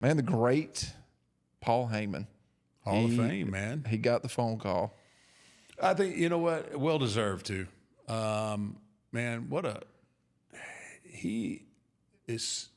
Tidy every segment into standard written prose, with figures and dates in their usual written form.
Man, the great Paul Heyman. Hall of Fame, man. He got the phone call. I think, you know what? Well deserved too. Man, he is,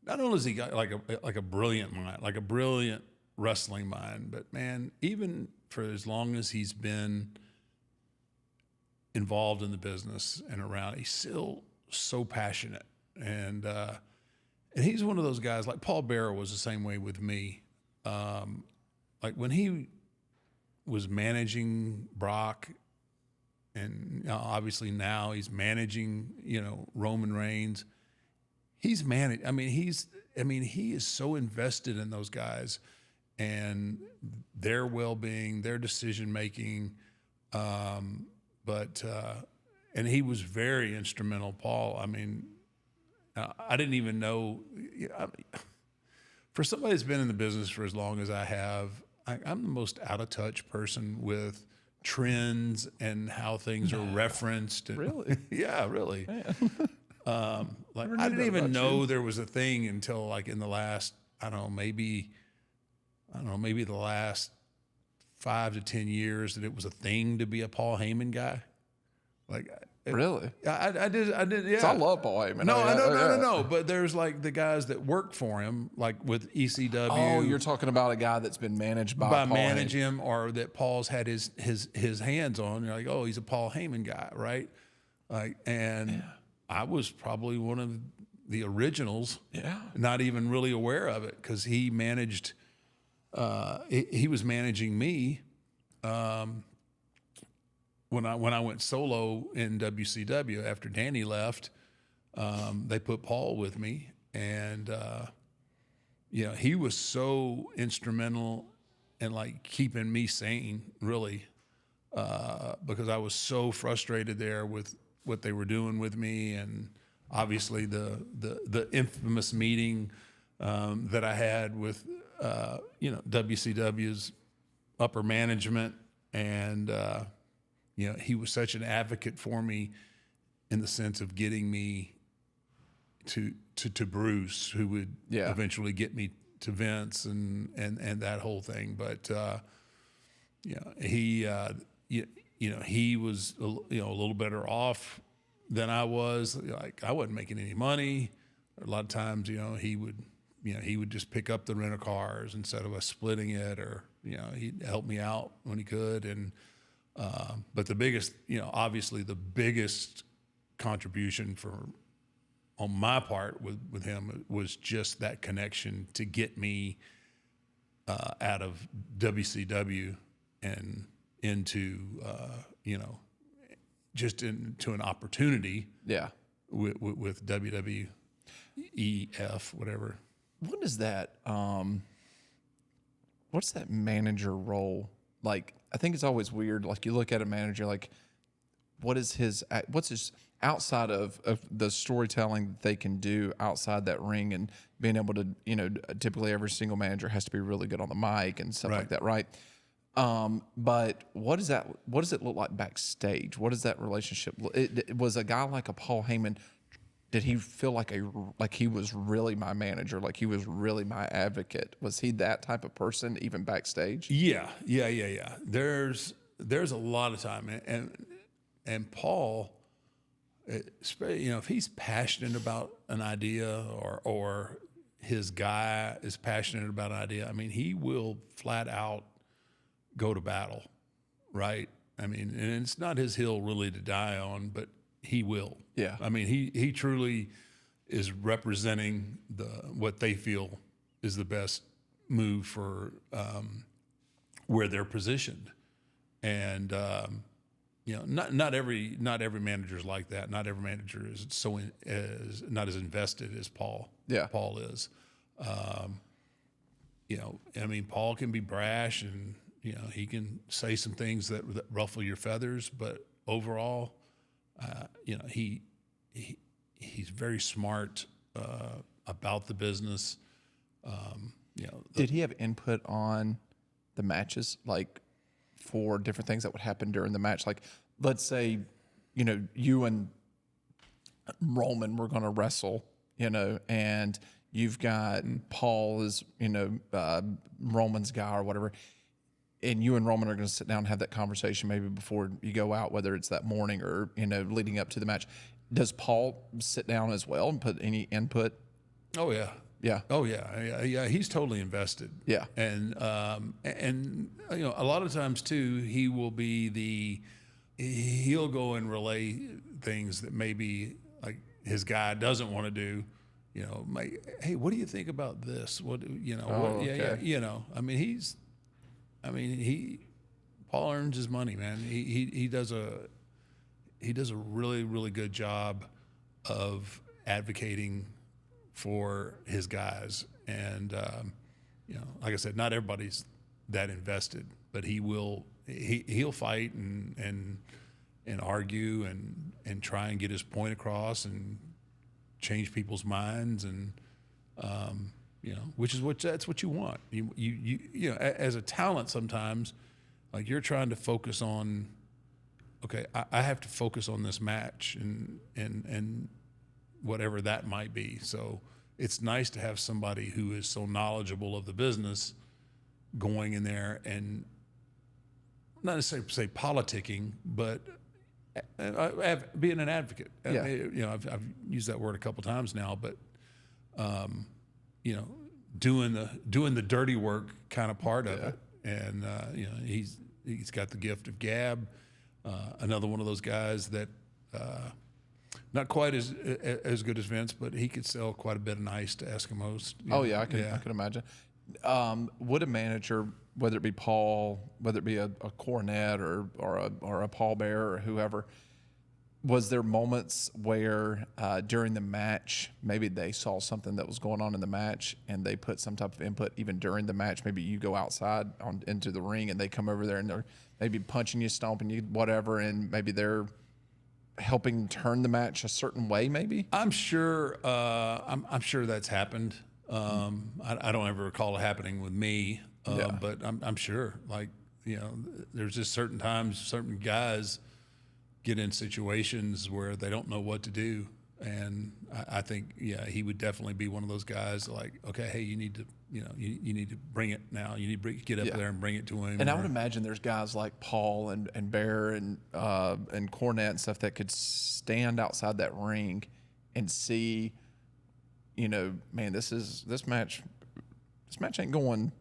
not only has he got like a brilliant mind, like a brilliant wrestling mind, but man, even for as long as he's been involved in the business and around, he's still so passionate. And he's one of those guys, like Paul Bearer was the same way with me. Like when he was managing Brock, and obviously now he's managing, Roman Reigns. He is so invested in those guys and their well-being, their decision-making. And he was very instrumental, Paul. I mean, I didn't even know, for somebody that's been in the business for as long as I have, I'm the most out of touch person with trends and how things are referenced. Really? Yeah, really. I didn't even know there was a thing until like in the last, maybe the last 5 to 10 years that it was a thing to be a Paul Heyman guy. Really? I did. Yeah. So I love Paul Heyman. No. But there's like the guys that work for him, like with ECW. Oh, you're talking about a guy that's been managed by Paul manage him, or that Paul's had his hands on. You're like, oh, he's a Paul Heyman guy, right? I was probably one of the originals. Yeah. Not even really aware of it because he managed. He was managing me. When I went solo in WCW after Danny left, they put Paul with me, and he was so instrumental in like keeping me sane, really, because I was so frustrated there with what they were doing with me, and obviously the infamous meeting that I had with WCW's upper management, and he was such an advocate for me in the sense of getting me to Bruce, who would eventually get me to Vince and that whole thing. But he was a little better off than I was. Like I wasn't making any money. A lot of times, he would just pick up the rental cars instead of us splitting it, or he'd help me out when he could. And but the biggest, obviously the biggest contribution on my part with him was just that connection to get me out of WCW and into, just into an opportunity. Yeah. With WWEF, whatever. What is that? What's that manager role like? I think it's always weird. Like you look at a manager, like what's his outside of the storytelling that they can do outside that ring, and being able to, typically every single manager has to be really good on the mic and stuff like that, right? But what does it look like backstage? What is that relationship? It was a guy like a Paul Heyman. Did he feel like he was really my manager, like he was really my advocate? Was he that type of person even backstage? Yeah. There's a lot of time, and Paul, if he's passionate about an idea, or his guy is passionate about an idea, I mean, he will flat out go to battle, right? I mean, and it's not his hill really to die on, but he will. Yeah. I mean, he truly is representing what they feel is the best move for where they're positioned. And not every manager is like that. Not every manager is not as invested as Paul. Yeah. Paul is. I mean, Paul can be brash, and he can say some things that ruffle your feathers, but overall, he's very smart about the business. Did he have input on the matches, like for different things that would happen during the match? Like, let's say, you and Roman were going to wrestle, and You've got Paul is, Roman's guy or whatever. And you and Roman are going to sit down and have that conversation maybe before you go out, whether it's that morning or, leading up to the match. Does Paul sit down as well and put any input? Oh, yeah. Yeah. Oh, yeah. He's totally invested. Yeah. And a lot of times, too, he'll go and relay things that maybe like his guy doesn't want to do. Hey, what do you think about this? Paul earns his money, man. He does a really, really good job of advocating for his guys. And, like I said, not everybody's that invested, but he'll fight and argue and try and get his point across and change people's minds. And, that's what you want. You as a talent sometimes, like you're trying to focus on, okay, I have to focus on this match and whatever that might be. So it's nice to have somebody who is so knowledgeable of the business going in there and not necessarily say politicking, but being an advocate. Yeah. I've used that word a couple times now, but doing the dirty work kind of part of it. And he's got the gift of gab. Another one of those guys that not quite as good as Vince, but he could sell quite a bit of ice to Eskimos. I can imagine. Would a manager, whether it be Paul, whether it be a Cornette or a Paul Bearer or whoever, was there moments where during the match maybe they saw something that was going on in the match and they put some type of input even during the match? Maybe you go outside into the ring and they come over there and they're maybe punching you, stomping you, whatever, and maybe they're helping turn the match a certain way. Maybe I'm sure that's happened. I don't ever recall it happening with me, but I'm sure. Like there's just certain times certain guys get in situations where they don't know what to do, and I think he would definitely be one of those guys. Like, okay, hey, you need to you need to bring it now. You need to get up there and bring it to him. And I would imagine there's guys like Paul and Bear and Cornette and stuff that could stand outside that ring and see, man, this match ain't going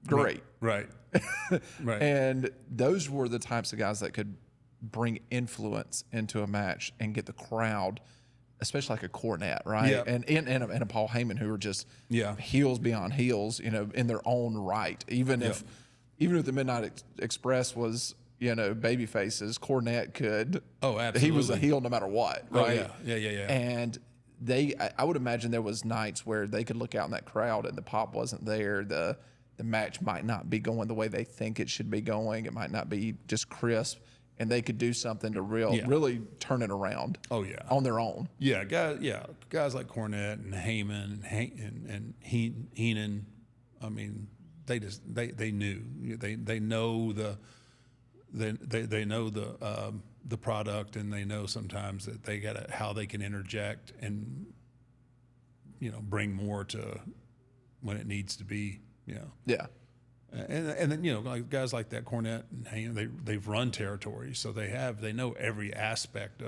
great. Right. Right. And those were the types of guys that could bring influence into a match and get the crowd, especially like a Cornette, right? Yeah. And a Paul Heyman, who are just heels beyond heels, in their own right. Even if the Midnight Express was, baby faces, Cornette could. Oh, absolutely. He was a heel no matter what, right? Oh, yeah. And I would imagine there was nights where they could look out in that crowd and the pop wasn't there. The match might not be going the way they think it should be going. It might not be just crisp. And they could do something to really turn it around. Oh yeah, on their own. Yeah, guys like Cornette and Heyman and Heenan. I mean, they knew they know they know the product, and they know sometimes that they got how they can interject and bring more to when it needs to be. Yeah. And then like guys like that Cornette and Heyman, they've run territories, so they know every aspect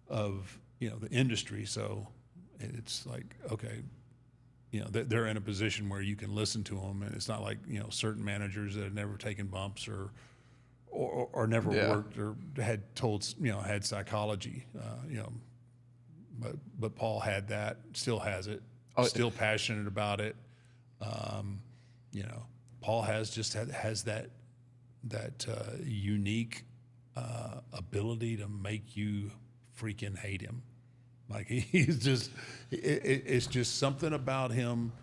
of the industry. So it's like, okay, they're in a position where you can listen to them, and it's not like certain managers that have never taken bumps or never worked or had psychology. But Paul had that, still has it, still passionate about it. Paul has that unique ability to make you freaking hate him. Like he's just, it's just something about him.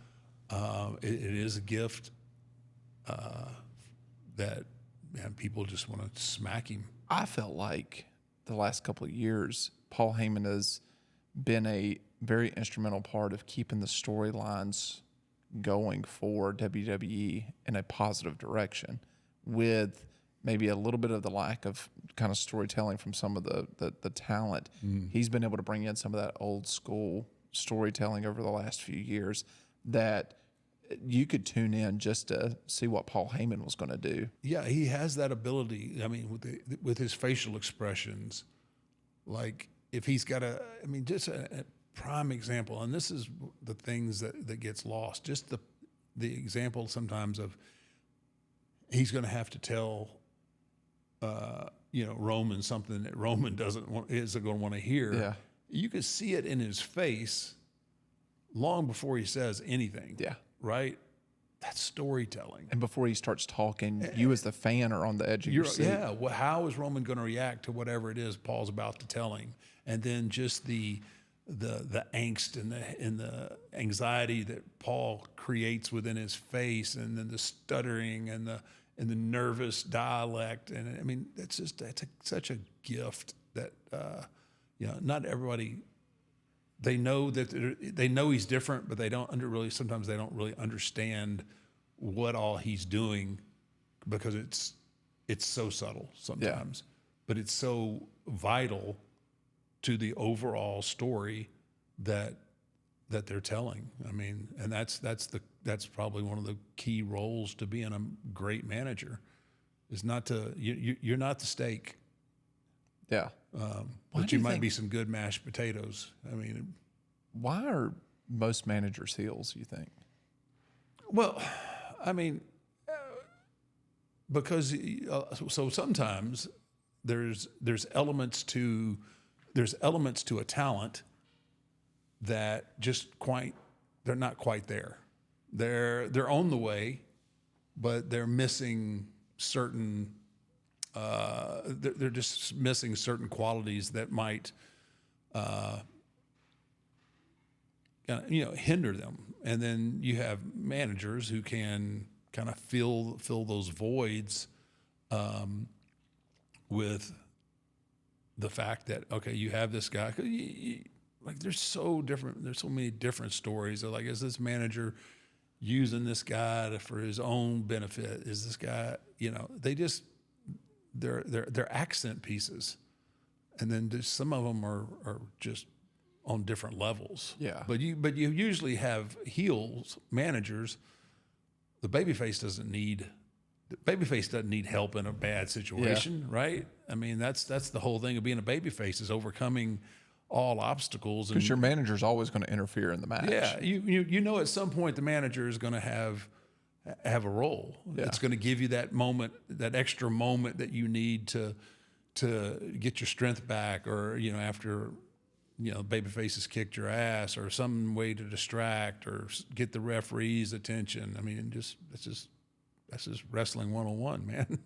It is a gift that people just want to smack him. I felt like the last couple of years, Paul Heyman has been a very instrumental part of keeping the storylines going for WWE in a positive direction, with maybe a little bit of the lack of kind of storytelling from some of the talent. He's been able to bring in some of that old school storytelling over the last few years that you could tune in just to see what Paul Heyman was going to do. Yeah, he has that ability. I mean, with his facial expressions, like if he's got just a prime example, and this is the things that gets lost. Just the example sometimes of he's going to have to tell, Roman something that Roman isn't going to want to hear. Yeah. You could see it in his face long before he says anything. Yeah. Right? That's storytelling. And before he starts talking, you as the fan are on the edge of your seat. Yeah. Well, how is Roman going to react to whatever it is Paul's about to tell him? And then just the angst and the anxiety that Paul creates within his face, and then the stuttering and the nervous dialect. And I mean, that's such a gift that not everybody. They know he's different, but they don't sometimes they don't really understand what all he's doing, because it's so subtle sometimes, but it's so vital to the overall story that they're telling. I mean, and that's probably one of the key roles to being a great manager, is you're not the steak. Yeah. But you might be some good mashed potatoes. I mean, why are most managers heels, you think? Well, I mean, because so sometimes there's elements to a talent that they're not quite there. They're on the way, but they're missing certain. They're just missing certain qualities that might, hinder them. And then you have managers who can kind of fill those voids with the fact that, okay, you have this guy. Like there's so many different stories. Like, is this manager using this guy for his own benefit? Is this guy, they're accent pieces, and then just some of them are just on different levels. Yeah. But you usually have heels managers. The babyface doesn't need help in a bad situation, right? I mean, that's the whole thing of being a babyface, is overcoming all obstacles. Because your manager's always going to interfere in the match. Yeah, at some point the manager is going to have a role. Yeah. It's going to give you that moment, that extra moment that you need to get your strength back, or after babyface has kicked your ass, or some way to distract or get the referee's attention. I mean, that's just wrestling 101, man.